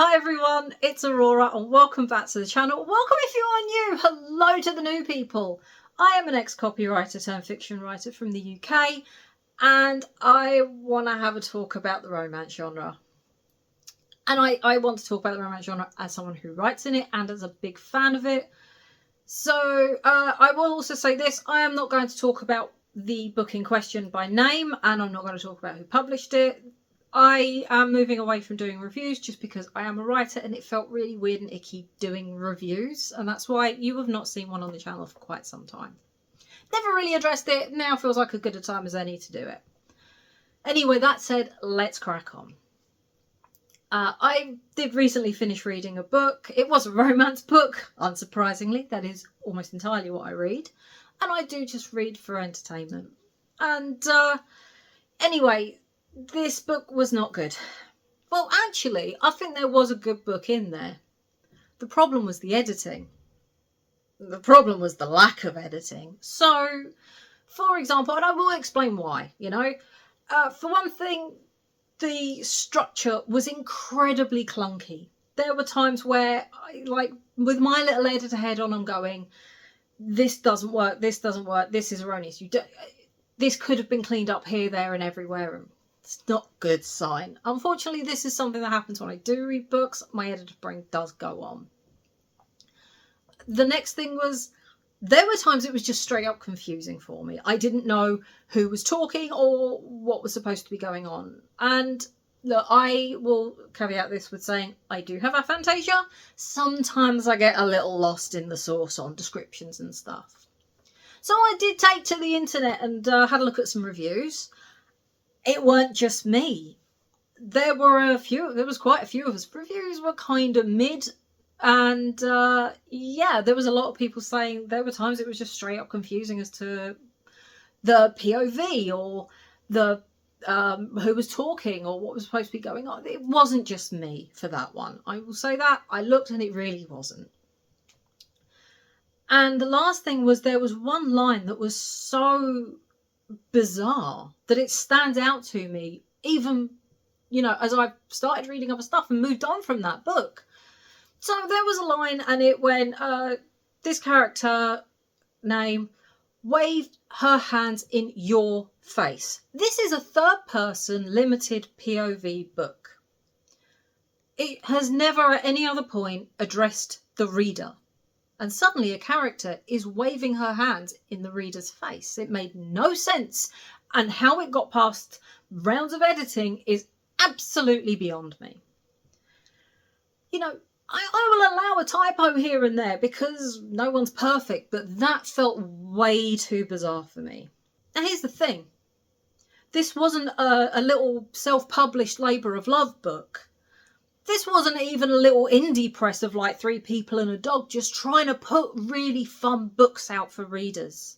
Hi everyone, it's Aurora and welcome back to the channel. Welcome if you are new. Hello to the new people. I am an ex-copywriter turned fiction writer from the UK and I want to have a talk about the romance genre. And I want to talk about the romance genre as someone who writes in it and as a big fan of it. So I will also say this, I am not going to talk about the book in question by name and I'm not going to talk about who published it. I am moving away from doing reviews just because I am a writer and it felt really weird and icky doing reviews, and that's why you have not seen one on the channel for quite some time. Never really addressed it, now feels like a good a time as any to do it. Anyway, that said, let's crack on. I did recently finish reading a book. It was a romance book, unsurprisingly. That is almost entirely what I read. And I do just read for entertainment. And anyway, this book was not good. Well, actually, I think there was a good book in there. The problem was the editing. The problem was the lack of editing. So, for example, and I will explain why, for one thing, the structure was incredibly clunky. There were times where, with my little editor head on, I'm going, this doesn't work, this is erroneous. This could have been cleaned up here, there and everywhere. And it's not a good sign. Unfortunately, this is something that happens when I do read books. My editor brain does go on. The next thing was, there were times it was just straight up confusing for me. I didn't know who was talking or what was supposed to be going on. And look, I will caveat this with saying I do have aphantasia. Sometimes I get a little lost in the source on descriptions and stuff. So I did take to the internet and had a look at some reviews. It weren't just me. There was quite a few of us. Reviews were kind of mid. And yeah, there was a lot of people saying there were times it was just straight up confusing as to the POV or the who was talking or what was supposed to be going on. It wasn't just me for that one. I will say that. I looked and it really wasn't. And the last thing was there was one line that was so bizarre that it stands out to me even, as I started reading other stuff and moved on from that book. So there was a line and it went, this character name waved her hands in your face. This is a third person limited POV book. It has never at any other point addressed the reader. And suddenly a character is waving her hands in the reader's face. It made no sense. And how it got past rounds of editing is absolutely beyond me. I will allow a typo here and there because no one's perfect, but that felt way too bizarre for me. Now here's the thing. This wasn't a little self-published labour of love book. This wasn't even a little indie press of like 3 people and a dog just trying to put really fun books out for readers.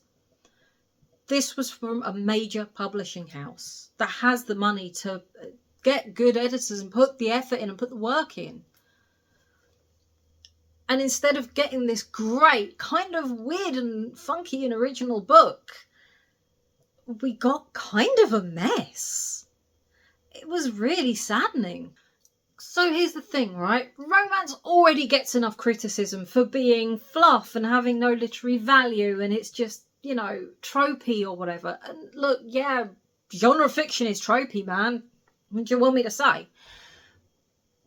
This was from a major publishing house that has the money to get good editors and put the effort in and put the work in. And instead of getting this great, kind of weird and funky and original book, we got kind of a mess. It was really saddening. So here's the thing, right? Romance already gets enough criticism for being fluff and having no literary value and it's just, tropey or whatever. And look, yeah, genre fiction is tropey, man. What do you want me to say?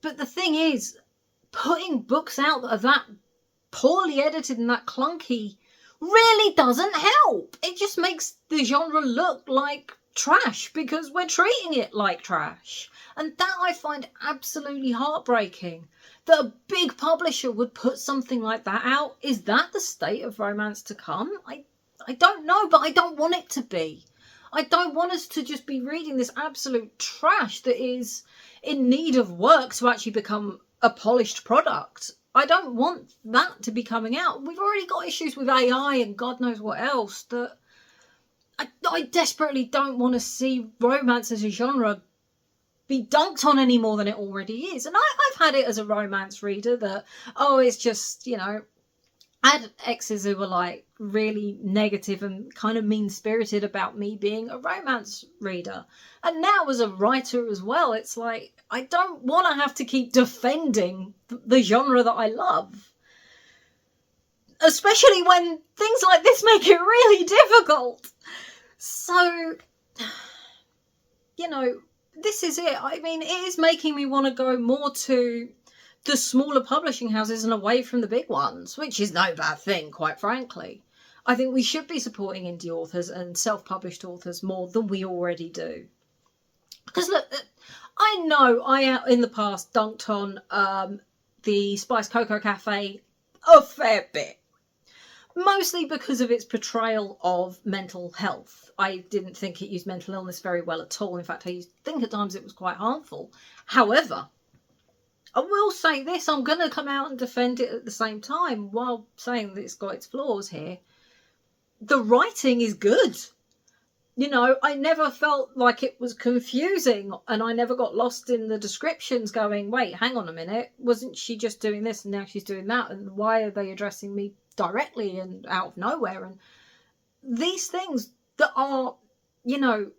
But the thing is, putting books out that are that poorly edited and that clunky really doesn't help. It just makes the genre look like trash because we're treating it like trash. And that I find absolutely heartbreaking. That a big publisher would put something like that out. Is that the state of romance to come? I don't know, but I don't want it to be. I don't want us to just be reading this absolute trash that is in need of work to actually become a polished product. I don't want that to be coming out. We've already got issues with AI and God knows what else that I desperately don't want to see romance as a genre be dunked on any more than it already is. And I've had it as a romance reader that, it's just, I had exes who were like really negative and kind of mean-spirited about me being a romance reader. And now as a writer as well, it's like I don't want to have to keep defending the genre that I love. Especially when things like this make it really difficult. So, you know, this is it. I mean, it is making me want to go more to the smaller publishing houses and away from the big ones, which is no bad thing, quite frankly. I think we should be supporting indie authors and self-published authors more than we already do. Because look, I know I, in the past, dunked on the Spice Cocoa Cafe a fair bit. Mostly because of its portrayal of mental health. I didn't think it used mental illness very well at all. In fact, I think at times it was quite harmful. However, I will say this, I'm going to come out and defend it at the same time while saying that it's got its flaws here. The writing is good. You know, I never felt like it was confusing, and I never got lost in the descriptions going, wait, hang on a minute, wasn't she just doing this and now she's doing that? And why are they addressing me directly and out of nowhere? And these things that are, you know,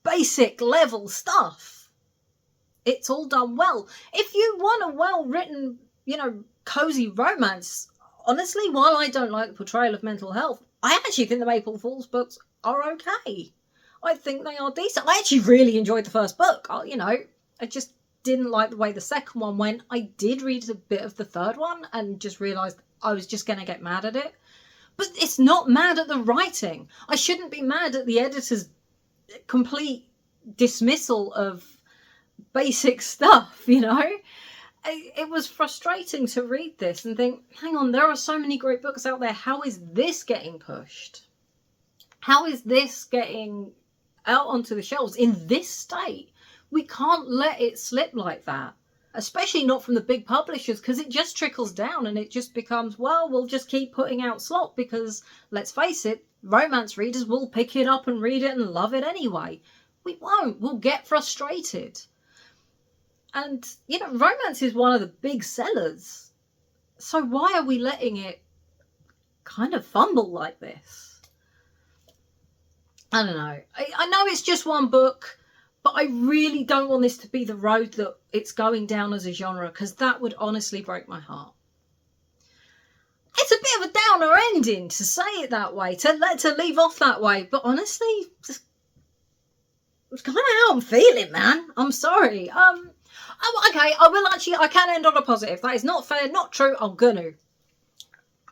basic level stuff, it's all done well. If you want a well-written, you know, cozy romance, honestly, while I don't like the portrayal of mental health, I actually think the Maple Falls books are okay. I think they are decent. I actually really enjoyed the first book. You know, I just didn't like the way the second one went. I did read a bit of the third one and just realised I was just going to get mad at it. But it's not mad at the writing. I shouldn't be mad at the editor's complete dismissal of basic stuff, you know? It was frustrating to read this and think, hang on, there are so many great books out there. How is this getting pushed? How is this getting out onto the shelves in this state? We can't let it slip like that, especially not from the big publishers, because it just trickles down and it just becomes, well, we'll just keep putting out slop because, let's face it, romance readers will pick it up and read it and love it anyway. We won't. We'll get frustrated. And, you know, romance is one of the big sellers. So why are we letting it kind of fumble like this? I don't know. I know it's just one book, but I really don't want this to be the road that it's going down as a genre, because that would honestly break my heart. It's a bit of a downer ending, to say it that way, to leave off that way, but honestly, just, it's kind of how I'm feeling, man. I'm sorry. Okay, I can end on a positive. That is not fair, not true, I'm gonna.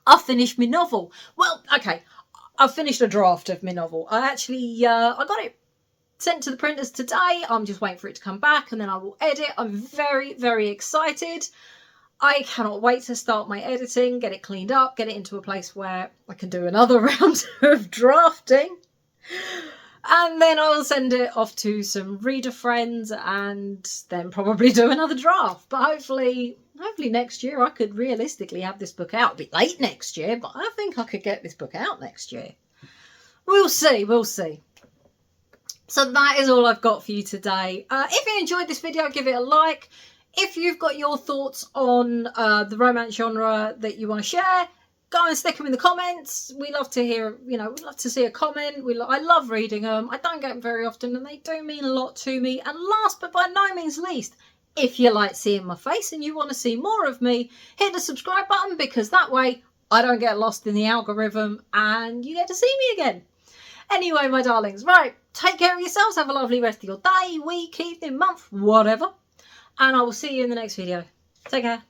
I've finished my novel. Well, okay, I've finished a draft of my novel. I actually, I got it sent to the printers today. I'm just waiting for it to come back and then I will edit. I'm very, very excited. I cannot wait to start my editing, get it cleaned up, get it into a place where I can do another round of drafting. And then I'll send it off to some reader friends and then probably do another draft. But hopefully next year I could realistically have this book out. It'll be late next year, but I think I could get this book out next year. We'll see, we'll see. So that is all I've got for you today. If you enjoyed this video, give it a like. If you've got your thoughts on the romance genre that you want to share, go and stick them in the comments. We love to hear, you know, we love to see a comment. I love reading them. I don't get them very often and they do mean a lot to me. And last but by no means least, if you like seeing my face and you want to see more of me, hit the subscribe button, because that way I don't get lost in the algorithm and you get to see me again. Anyway, my darlings, right, take care of yourselves. Have a lovely rest of your day, week, evening, month, whatever. And I will see you in the next video. Take care.